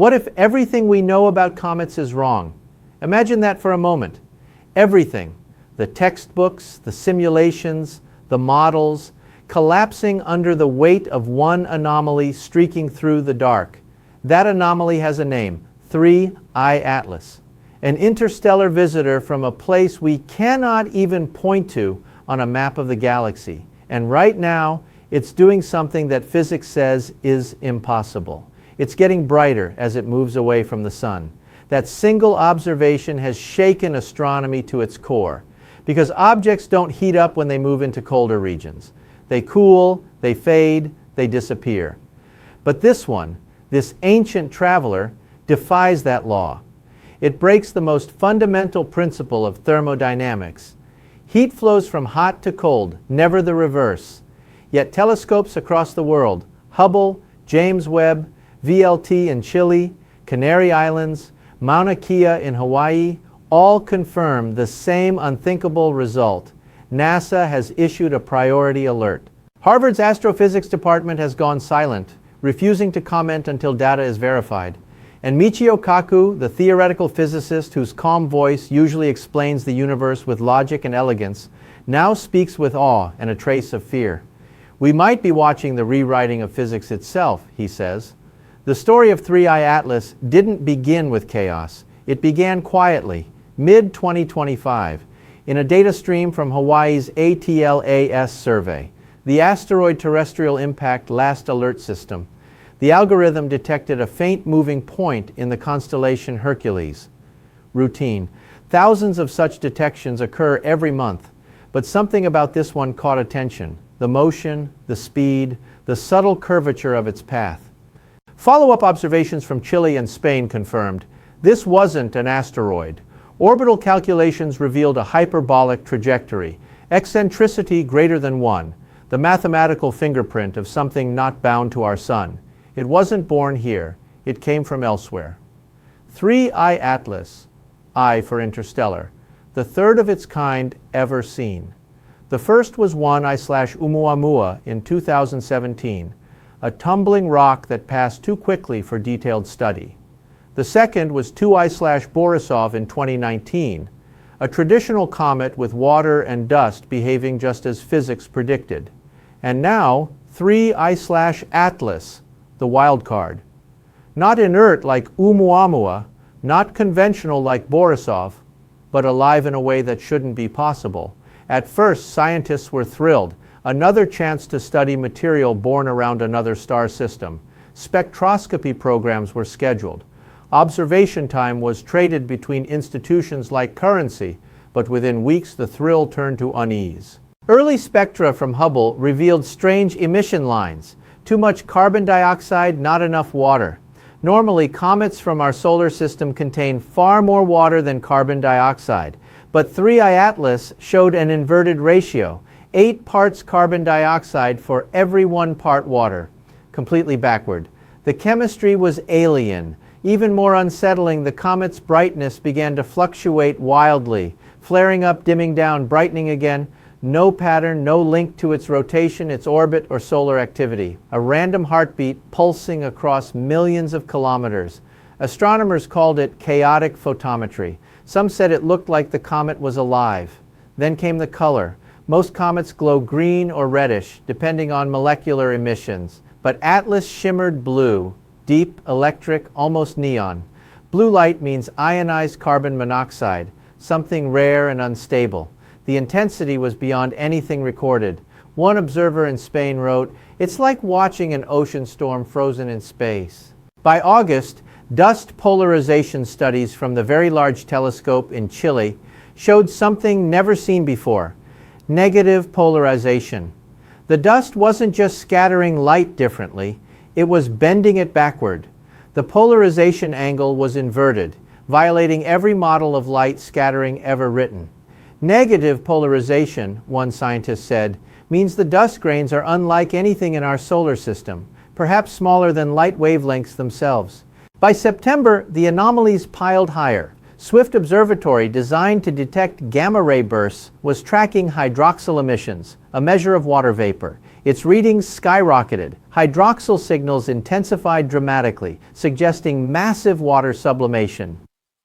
What if everything we know about comets is wrong? Imagine that for a moment. Everything, the textbooks, the simulations, the models, collapsing under the weight of one anomaly streaking through the dark. That anomaly has a name, 3IATLAS, an interstellar visitor from a place we cannot even point to on a map of the galaxy. And right now, it's doing something that physics says is impossible. It's getting brighter as it moves away from the sun. That single observation has shaken astronomy to its core, because objects don't heat up when they move into colder regions. They cool, they fade, they disappear. But this one, this ancient traveler, defies that law. It breaks the most fundamental principle of thermodynamics. Heat flows from hot to cold, never the reverse. Yet telescopes across the world, Hubble, James Webb, VLT in Chile, Canary Islands, Mauna Kea in Hawaii, all confirm the same unthinkable result. NASA has issued a priority alert. Harvard's astrophysics department has gone silent, refusing to comment until data is verified. And Michio Kaku, the theoretical physicist whose calm voice usually explains the universe with logic and elegance, now speaks with awe and a trace of fear. We might be watching the rewriting of physics itself, he says. The story of 3IATLAS didn't begin with chaos. It began quietly, mid-2025, in a data stream from Hawaii's ATLAS survey, the Asteroid Terrestrial Impact Last Alert System. The algorithm detected a faint moving point in the constellation Hercules. Routine. Thousands of such detections occur every month, but something about this one caught attention. The motion, the speed, the subtle curvature of its path. Follow-up observations from Chile and Spain confirmed this wasn't an asteroid. Orbital calculations revealed a hyperbolic trajectory, eccentricity greater than 1, the mathematical fingerprint of something not bound to our sun. It wasn't born here. It came from elsewhere. 3IATLAS, I for interstellar, the third of its kind ever seen. The first was 1I/Oumuamua in 2017, a tumbling rock that passed too quickly for detailed study. The second was 2I/Borisov in 2019, a traditional comet with water and dust behaving just as physics predicted. And now, 3I/Atlas, the wild card. Not inert like Oumuamua, not conventional like Borisov, but alive in a way that shouldn't be possible. At first, scientists were thrilled. Another chance to study material born around another star system. Spectroscopy programs were scheduled. Observation time was traded between institutions like currency, but within weeks the thrill turned to unease. Early spectra from Hubble revealed strange emission lines. Too much carbon dioxide, not enough water. Normally, comets from our solar system contain far more water than carbon dioxide. But 3IATLAS showed an inverted ratio, 8 parts carbon dioxide for every 1 part water. Completely backward. The chemistry was alien. Even more unsettling, the comet's brightness began to fluctuate wildly, flaring up, dimming down, brightening again. No pattern, no link to its rotation, its orbit, or solar activity. A random heartbeat pulsing across millions of kilometers. Astronomers called it chaotic photometry. Some said it looked like the comet was alive. Then came the color. Most comets glow green or reddish, depending on molecular emissions. But Atlas shimmered blue, deep, electric, almost neon. Blue light means ionized carbon monoxide, something rare and unstable. The intensity was beyond anything recorded. One observer in Spain wrote, "It's like watching an ocean storm frozen in space." By August, dust polarization studies from the Very Large Telescope in Chile showed something never seen before: negative polarization. The dust wasn't just scattering light differently, it was bending it backward. The polarization angle was inverted, violating every model of light scattering ever written. Negative polarization, one scientist said, means the dust grains are unlike anything in our solar system, perhaps smaller than light wavelengths themselves. By September, the anomalies piled higher. Swift Observatory, designed to detect gamma ray bursts, was tracking hydroxyl emissions, a measure of water vapor. Its readings skyrocketed. Hydroxyl signals intensified dramatically, suggesting massive water sublimation.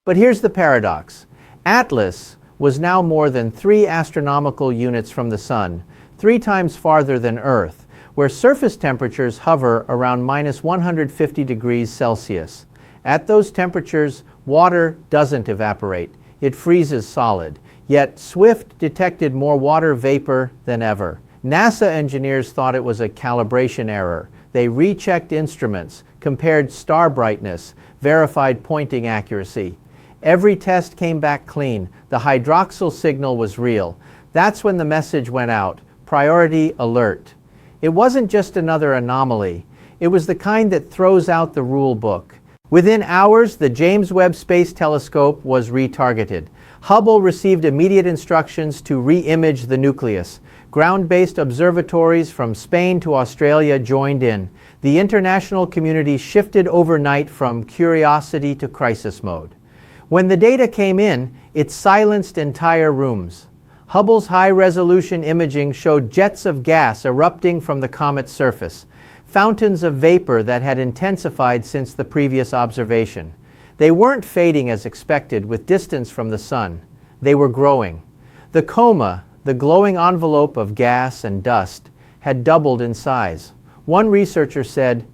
But here's the paradox. ATLAS was now more than 3 astronomical units from the Sun, 3 times farther than Earth, where surface temperatures hover around minus 150 degrees Celsius. At those temperatures, water doesn't evaporate. It freezes solid. Yet Swift detected more water vapor than ever. NASA engineers thought it was a calibration error. They rechecked instruments, compared star brightness, verified pointing accuracy. Every test came back clean. The hydroxyl signal was real. That's when the message went out. Priority alert. It wasn't just another anomaly. It was the kind that throws out the rule book. Within hours, the James Webb Space Telescope was retargeted. Hubble received immediate instructions to re-image the nucleus. Ground-based observatories from Spain to Australia joined in. The international community shifted overnight from curiosity to crisis mode. When the data came in, it silenced entire rooms. Hubble's high-resolution imaging showed jets of gas erupting from the comet's surface, fountains of vapor that had intensified since the previous observation. They weren't fading as expected with distance from the Sun. They were growing. The coma, the glowing envelope of gas and dust, had doubled in size. One researcher said,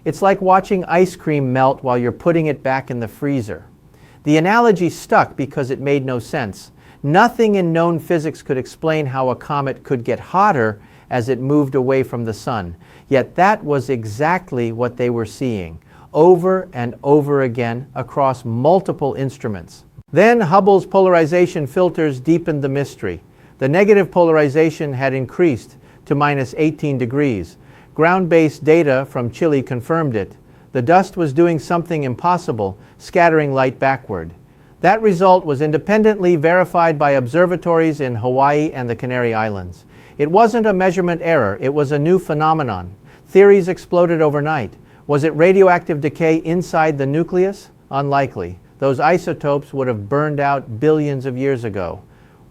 "It's like watching ice cream melt while you're putting it back in the freezer." The analogy stuck because it made no sense. Nothing in known physics could explain how a comet could get hotter as it moved away from the Sun. Yet that was exactly what they were seeing, over and over again across multiple instruments. Then Hubble's polarization filters deepened the mystery. The negative polarization had increased to minus 18 degrees. Ground-based data from Chile confirmed it. The dust was doing something impossible, scattering light backward. That result was independently verified by observatories in Hawaii and the Canary Islands. It wasn't a measurement error, it was a new phenomenon. Theories exploded overnight. Was it radioactive decay inside the nucleus? Unlikely. Those isotopes would have burned out billions of years ago.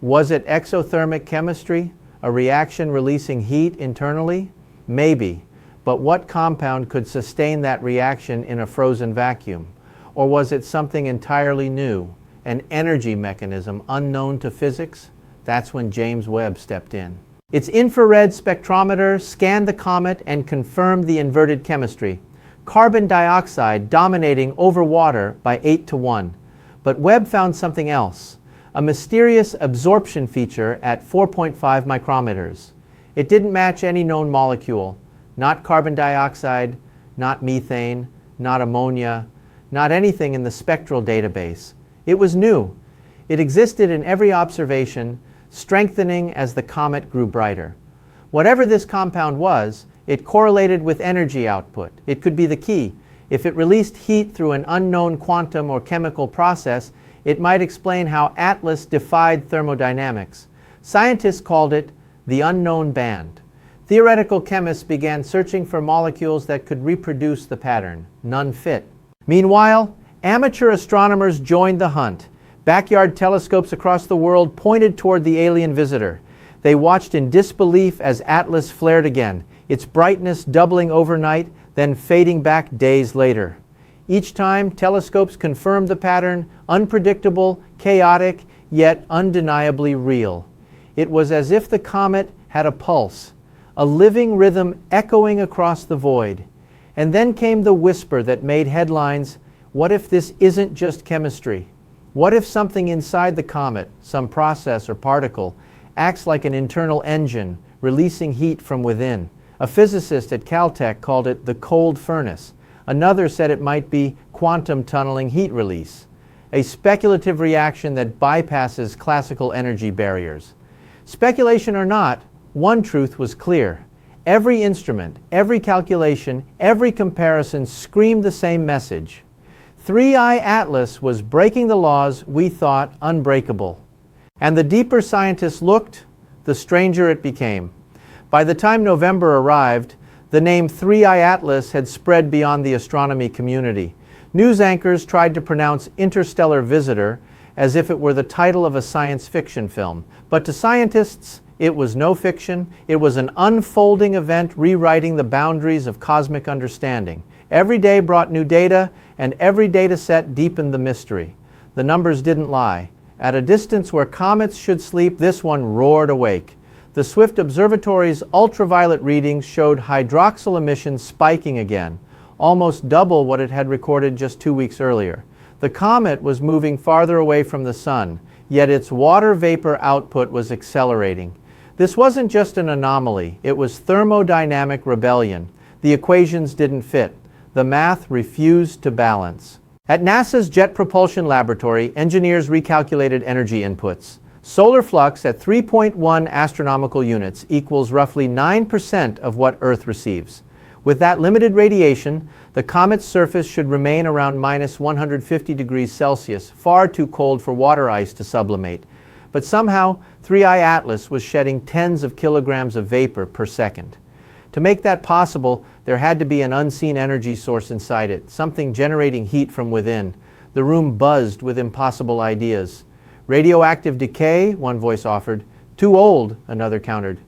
Was it exothermic chemistry? A reaction releasing heat internally? Maybe. But what compound could sustain that reaction in a frozen vacuum? Or was it something entirely new? An energy mechanism unknown to physics? That's when James Webb stepped in. Its infrared spectrometer scanned the comet and confirmed the inverted chemistry. Carbon dioxide dominating over water by 8-1. But Webb found something else, a mysterious absorption feature at 4.5 micrometers. It didn't match any known molecule, not carbon dioxide, not methane, not ammonia, not anything in the spectral database. It was new. It existed in every observation, strengthening as the comet grew brighter. Whatever this compound was, it correlated with energy output. It could be the key. If it released heat through an unknown quantum or chemical process, it might explain how ATLAS defied thermodynamics. Scientists called it the unknown band. Theoretical chemists began searching for molecules that could reproduce the pattern. None fit. Meanwhile, amateur astronomers joined the hunt. Backyard telescopes across the world pointed toward the alien visitor. They watched in disbelief as ATLAS flared again, its brightness doubling overnight, then fading back days later. Each time, telescopes confirmed the pattern, unpredictable, chaotic, yet undeniably real. It was as if the comet had a pulse, a living rhythm echoing across the void. And then came the whisper that made headlines, what if this isn't just chemistry? What if something inside the comet, some process or particle, acts like an internal engine, releasing heat from within? A physicist at Caltech called it the cold furnace. Another said it might be quantum tunneling heat release, a speculative reaction that bypasses classical energy barriers. Speculation or not, one truth was clear. Every instrument, every calculation, every comparison screamed the same message. 3IATLAS was breaking the laws we thought unbreakable. And the deeper scientists looked, the stranger it became. By the time November arrived, the name 3IATLAS had spread beyond the astronomy community. News anchors tried to pronounce interstellar visitor as if it were the title of a science fiction film. But to scientists, It was no fiction. It was an unfolding event rewriting the boundaries of cosmic understanding. Every day brought new data, and every data set deepened the mystery. The numbers didn't lie. At a distance where comets should sleep, this one roared awake. The Swift Observatory's ultraviolet readings showed hydroxyl emissions spiking again, almost double what it had recorded just 2 weeks earlier. The comet was moving farther away from the sun, yet its water vapor output was accelerating. This wasn't just an anomaly, it was thermodynamic rebellion. The equations didn't fit. The math refused to balance. At NASA's Jet Propulsion Laboratory, engineers recalculated energy inputs. Solar flux at 3.1 astronomical units equals roughly 9% of what Earth receives. With that limited radiation, the comet's surface should remain around minus 150 degrees Celsius, far too cold for water ice to sublimate. But somehow, 3IATLAS was shedding tens of kilograms of vapor per second. To make that possible, there had to be an unseen energy source inside it, something generating heat from within. The room buzzed with impossible ideas. Radioactive decay, one voice offered. Too old, another countered.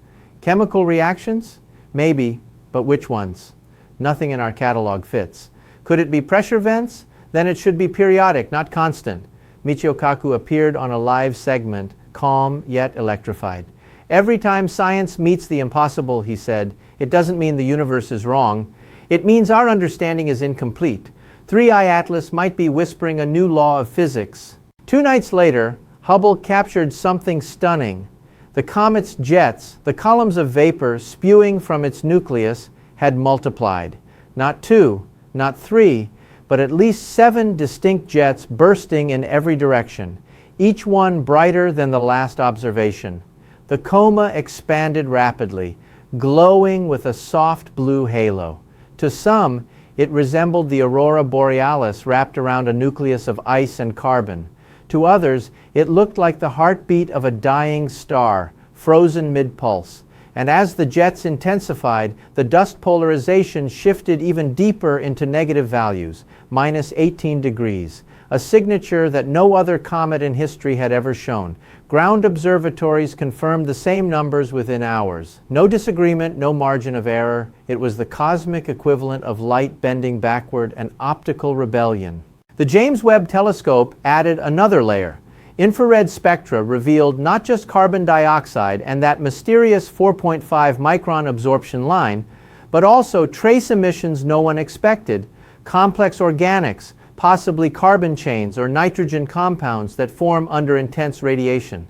Chemical reactions? Maybe, but which ones? Nothing in our catalog fits. Could it be pressure vents? Then it should be periodic, not constant. Michio Kaku appeared on a live segment, calm yet electrified. Every time science meets the impossible, he said, it doesn't mean the universe is wrong. It means our understanding is incomplete. 3IATLAS might be whispering a new law of physics. 2 nights later, Hubble captured something stunning. The comet's jets, the columns of vapor spewing from its nucleus, had multiplied. Not 2, not 3, but at least 7 distinct jets bursting in every direction, each one brighter than the last observation. The coma expanded rapidly, glowing with a soft blue halo. To some, it resembled the aurora borealis wrapped around a nucleus of ice and carbon. To others, it looked like the heartbeat of a dying star, frozen mid-pulse. And as the jets intensified, the dust polarization shifted even deeper into negative values, minus 18 degrees, a signature that no other comet in history had ever shown. Ground observatories confirmed the same numbers within hours. No disagreement, no margin of error. It was the cosmic equivalent of light bending backward, an optical rebellion. The James Webb telescope added another layer. Infrared spectra revealed not just carbon dioxide and that mysterious 4.5 micron absorption line, but also trace emissions no one expected, complex organics, possibly carbon chains or nitrogen compounds that form under intense radiation.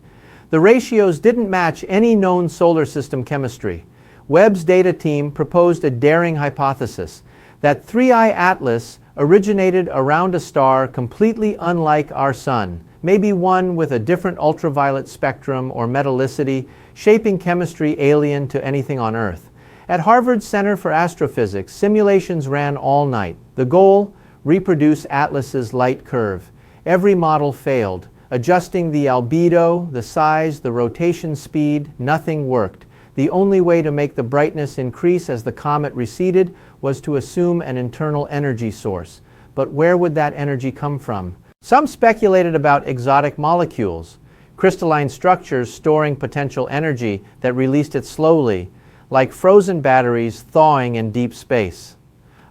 The ratios didn't match any known solar system chemistry. Webb's data team proposed a daring hypothesis that 3IATLAS originated around a star completely unlike our Sun, maybe one with a different ultraviolet spectrum or metallicity, shaping chemistry alien to anything on Earth. At Harvard's Center for Astrophysics, simulations ran all night. The goal? Reproduce Atlas's light curve. Every model failed. Adjusting the albedo, the size, the rotation speed, nothing worked. The only way to make the brightness increase as the comet receded was to assume an internal energy source. But where would that energy come from? Some speculated about exotic molecules, crystalline structures storing potential energy that released it slowly, like frozen batteries thawing in deep space.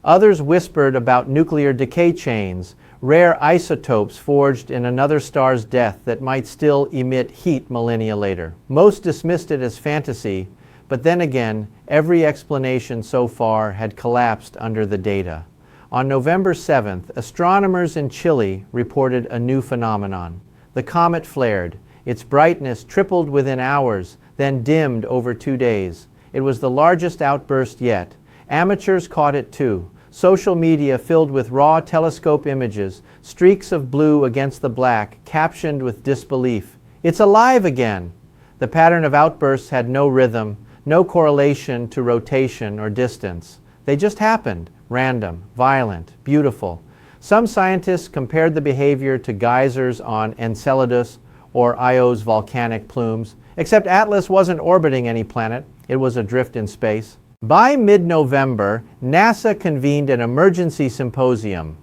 Others whispered about nuclear decay chains, rare isotopes forged in another star's death that might still emit heat millennia later. Most dismissed it as fantasy, but then again, every explanation so far had collapsed under the data. On November 7th, astronomers in Chile reported a new phenomenon. The comet flared. Its brightness tripled within hours, then dimmed over 2 days. It was the largest outburst yet. Amateurs caught it too. Social media filled with raw telescope images, streaks of blue against the black, captioned with disbelief. It's alive again! The pattern of outbursts had no rhythm, no correlation to rotation or distance. They just happened, random, violent, beautiful. Some scientists compared the behavior to geysers on Enceladus or Io's volcanic plumes, except Atlas wasn't orbiting any planet, it was adrift in space. By mid-November, NASA convened an emergency symposium.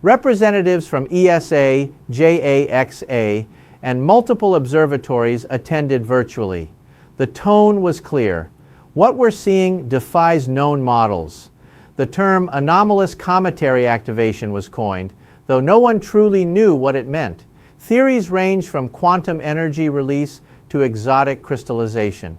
Representatives from ESA, JAXA, and multiple observatories attended virtually. The tone was clear. What we're seeing defies known models. The term anomalous cometary activation was coined, though no one truly knew what it meant. Theories range from quantum energy release to exotic crystallization.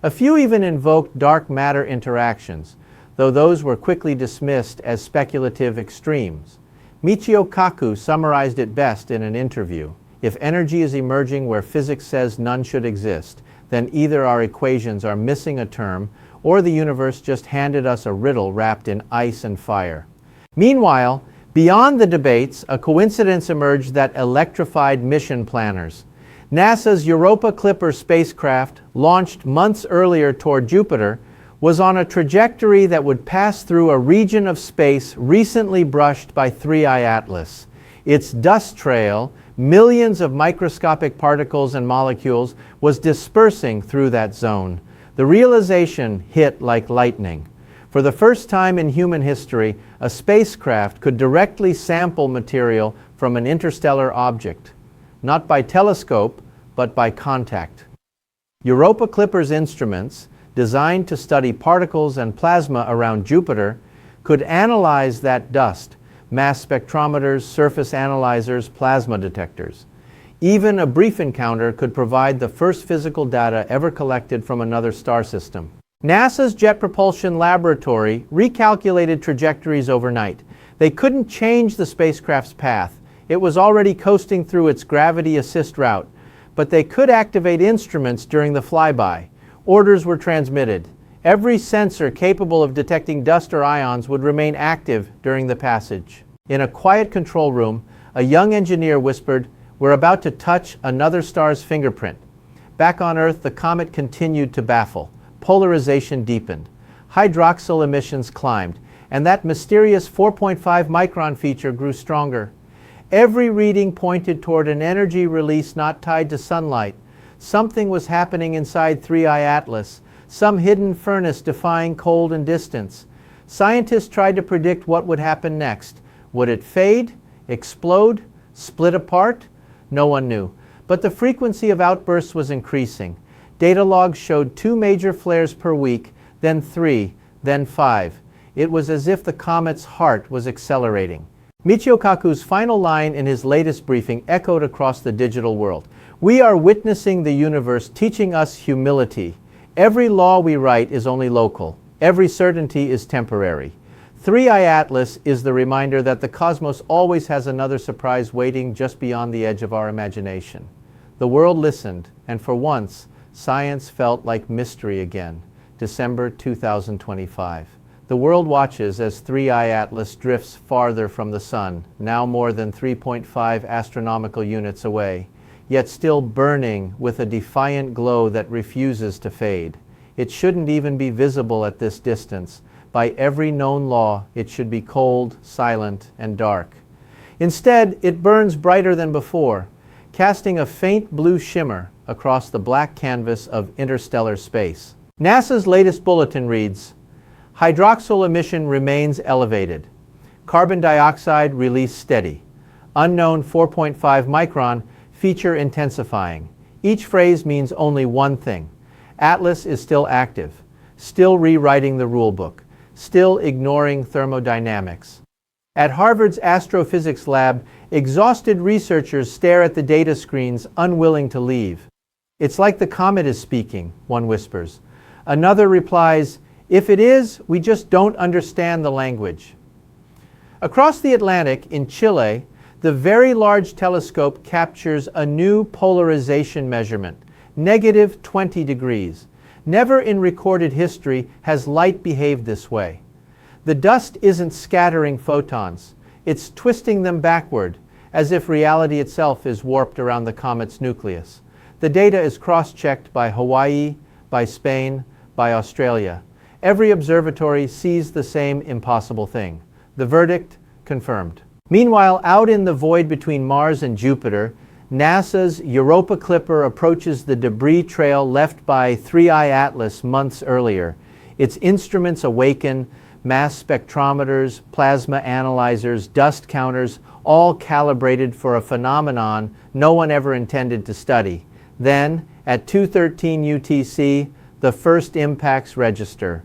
A few even invoked dark matter interactions, though those were quickly dismissed as speculative extremes. Michio Kaku summarized it best in an interview. If energy is emerging where physics says none should exist, then either our equations are missing a term or the universe just handed us a riddle wrapped in ice and fire. Meanwhile, beyond the debates, a coincidence emerged that electrified mission planners. NASA's Europa Clipper spacecraft, launched months earlier toward Jupiter, was on a trajectory that would pass through a region of space recently brushed by 3IATLAS. Its dust trail, millions of microscopic particles and molecules, was dispersing through that zone. The realization hit like lightning. For the first time in human history, a spacecraft could directly sample material from an interstellar object, not by telescope, but by contact. Europa Clipper's instruments, designed to study particles and plasma around Jupiter, could analyze that dust, mass spectrometers, surface analyzers, plasma detectors. Even a brief encounter could provide the first physical data ever collected from another star system. NASA's Jet Propulsion Laboratory recalculated trajectories overnight. They couldn't change the spacecraft's path. It was already coasting through its gravity assist route, but they could activate instruments during the flyby. Orders were transmitted. Every sensor capable of detecting dust or ions would remain active during the passage. In a quiet control room, a young engineer whispered, "We're about to touch another star's fingerprint." Back on Earth, the comet continued to baffle. Polarization deepened. Hydroxyl emissions climbed, and that mysterious 4.5 micron feature grew stronger. Every reading pointed toward an energy release not tied to sunlight. Something was happening inside 3IATLAS, some hidden furnace defying cold and distance. Scientists tried to predict what would happen next. Would it fade, explode, split apart? No one knew. But the frequency of outbursts was increasing. Data logs showed 2 major flares per week, then 3, then 5. It was as if the comet's heart was accelerating. Michio Kaku's final line in his latest briefing echoed across the digital world. "We are witnessing the universe teaching us humility. Every law we write is only local. Every certainty is temporary." 3IATLAS is the reminder that the cosmos always has another surprise waiting just beyond the edge of our imagination. The world listened, and for once, science felt like mystery again. December 2025. The world watches as 3IATLAS drifts farther from the sun, now more than 3.5 astronomical units away, yet still burning with a defiant glow that refuses to fade. It shouldn't even be visible at this distance. By every known law, it should be cold, silent, and dark. Instead, it burns brighter than before, casting a faint blue shimmer across the black canvas of interstellar space. NASA's latest bulletin reads, "Hydroxyl emission remains elevated. Carbon dioxide release steady. Unknown 4.5 micron feature intensifying." Each phrase means only one thing. Atlas is still active, still rewriting the rulebook, still ignoring thermodynamics. At Harvard's astrophysics lab, exhausted researchers stare at the data screens, unwilling to leave. "It's like the comet is speaking," one whispers. Another replies, "If it is, we just don't understand the language." Across the Atlantic, in Chile, the Very Large Telescope captures a new polarization measurement, -20 degrees. Never in recorded history has light behaved this way. The dust isn't scattering photons, it's twisting them backward, as if reality itself is warped around the comet's nucleus. The data is cross-checked by Hawaii, by Spain, by Australia. Every observatory sees the same impossible thing. The verdict confirmed. Meanwhile, out in the void between Mars and Jupiter, NASA's Europa Clipper approaches the debris trail left by 3IATLAS months earlier. Its instruments awaken, mass spectrometers, plasma analyzers, dust counters, all calibrated for a phenomenon no one ever intended to study. Then, At 2:13 UTC, the first impacts register.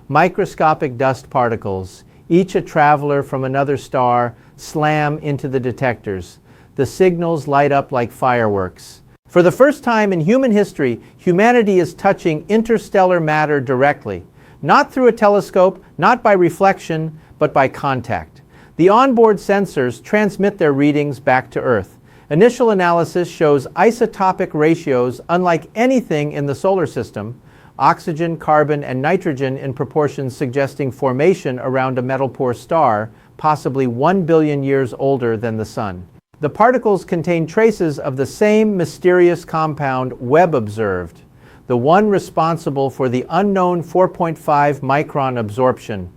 Microscopic dust particles, each a traveler from another star, slam into the detectors. The signals light up like fireworks. For the first time in human history, humanity is touching interstellar matter directly. Not through a telescope, not by reflection, but by contact. The onboard sensors transmit their readings back to Earth. Initial analysis shows isotopic ratios unlike anything in the solar system. Oxygen, carbon, and nitrogen in proportions suggesting formation around a metal-poor star, possibly 1 billion years older than the Sun. The particles contain traces of the same mysterious compound Webb observed, the one responsible for the unknown 4.5 micron absorption.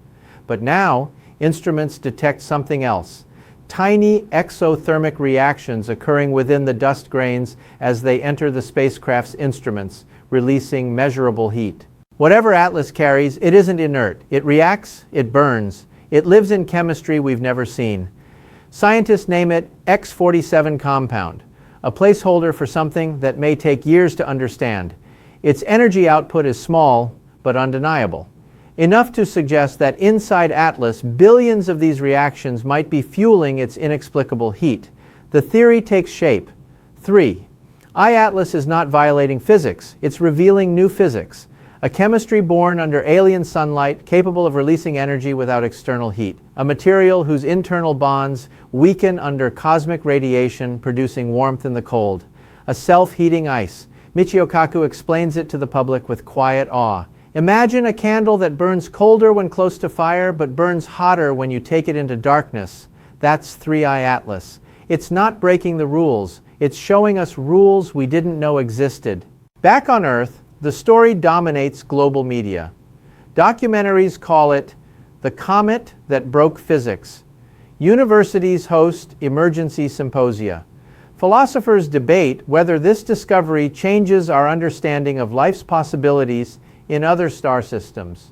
But now, instruments detect something else. Tiny exothermic reactions occurring within the dust grains as they enter the spacecraft's instruments, releasing measurable heat. Whatever Atlas carries, it isn't inert. It reacts, it burns. It lives in chemistry we've never seen. Scientists name it X47 compound, a placeholder for something that may take years to understand. Its energy output is small, but undeniable. Enough to suggest that inside Atlas, billions of these reactions might be fueling its inexplicable heat. The theory takes shape. 3IATLAS is not violating physics, it's revealing new physics. A chemistry born under alien sunlight, capable of releasing energy without external heat. A material whose internal bonds weaken under cosmic radiation, producing warmth in the cold. A self-heating ice. Michio Kaku explains it to the public with quiet awe. Imagine a candle that burns colder when close to fire, but burns hotter when you take it into darkness. That's 3IATLAS. It's not breaking the rules. It's showing us rules we didn't know existed. Back on Earth, the story dominates global media. Documentaries call it the comet that broke physics. Universities host emergency symposia. Philosophers debate whether this discovery changes our understanding of life's possibilities in other star systems.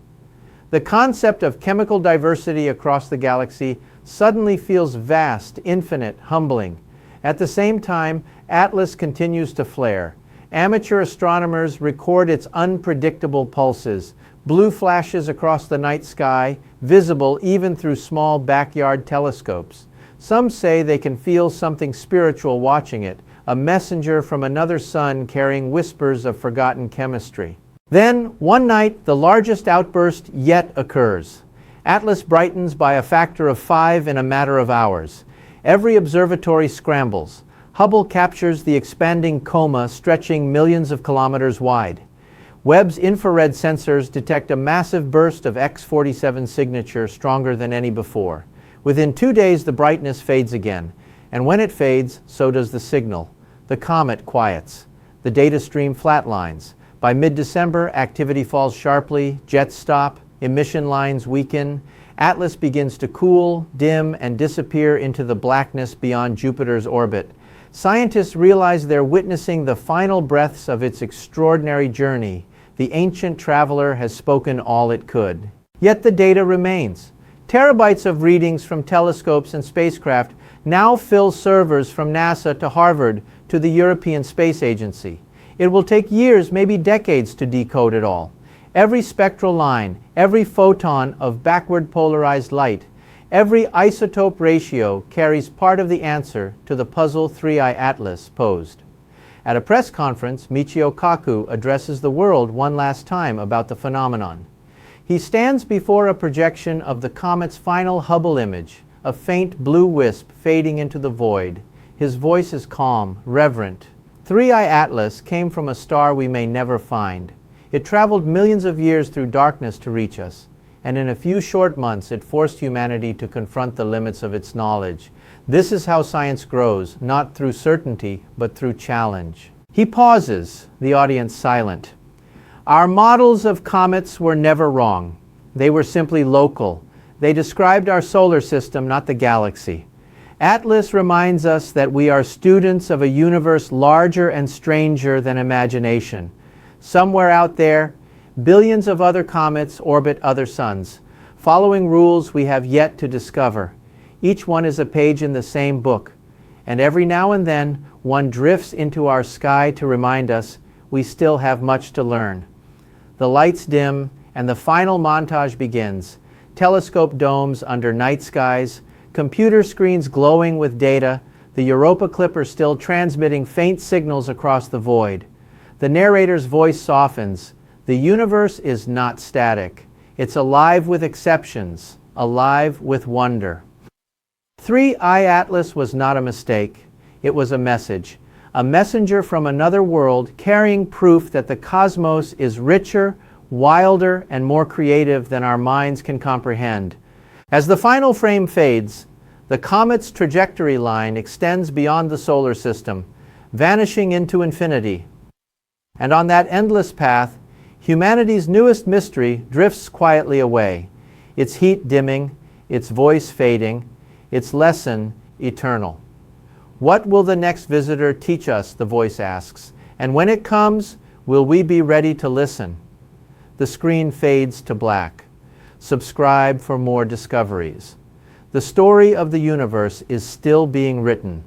The concept of chemical diversity across the galaxy suddenly feels vast, infinite, humbling. At the same time, Atlas continues to flare. Amateur astronomers record its unpredictable pulses, blue flashes across the night sky, visible even through small backyard telescopes. Some say they can feel something spiritual watching it, a messenger from another sun carrying whispers of forgotten chemistry. Then, one night, the largest outburst yet occurs. Atlas brightens by a factor of 5 in a matter of hours. Every observatory scrambles. Hubble captures the expanding coma stretching millions of kilometers wide. Webb's infrared sensors detect a massive burst of X47 signature stronger than any before. Within 2 days, the brightness fades again. And when it fades, so does the signal. The comet quiets. The data stream flatlines. By mid-December, activity falls sharply, jets stop, emission lines weaken. Atlas begins to cool, dim, and disappear into the blackness beyond Jupiter's orbit. Scientists realize they're witnessing the final breaths of its extraordinary journey. The ancient traveler has spoken all it could. Yet the data remains. Terabytes of readings from telescopes and spacecraft now fill servers from NASA to Harvard to the European Space Agency. It will take years, maybe decades, to decode it all. Every spectral line, every photon of backward polarized light, every isotope ratio carries part of the answer to the puzzle 3IATLAS posed. At a press conference, Michio Kaku addresses the world one last time about the phenomenon. He stands before a projection of the comet's final Hubble image, a faint blue wisp fading into the void. His voice is calm, reverent. 3IATLAS came from a star we may never find. It traveled millions of years through darkness to reach us, and in a few short months it forced humanity to confront the limits of its knowledge. This is how science grows, not through certainty, but through challenge. He pauses, the audience silent. Our models of comets were never wrong. They were simply local. They described our solar system, not the galaxy. Atlas reminds us that we are students of a universe larger and stranger than imagination. Somewhere out there, billions of other comets orbit other suns, following rules we have yet to discover. Each one is a page in the same book, and every now and then one drifts into our sky to remind us we still have much to learn. The lights dim and the final montage begins. Telescope domes under night skies, computer screens glowing with data, the Europa Clipper still transmitting faint signals across the void. The narrator's voice softens. The universe is not static. It's alive with exceptions, alive with wonder. 3IATLAS was not a mistake. It was a message, a messenger from another world carrying proof that the cosmos is richer, wilder, and more creative than our minds can comprehend. As the final frame fades, the comet's trajectory line extends beyond the solar system, vanishing into infinity. And on that endless path, humanity's newest mystery drifts quietly away, its heat dimming, its voice fading, its lesson eternal. What will the next visitor teach us, the voice asks, and when it comes, will we be ready to listen? The screen fades to black. Subscribe for more discoveries. The story of the universe is still being written.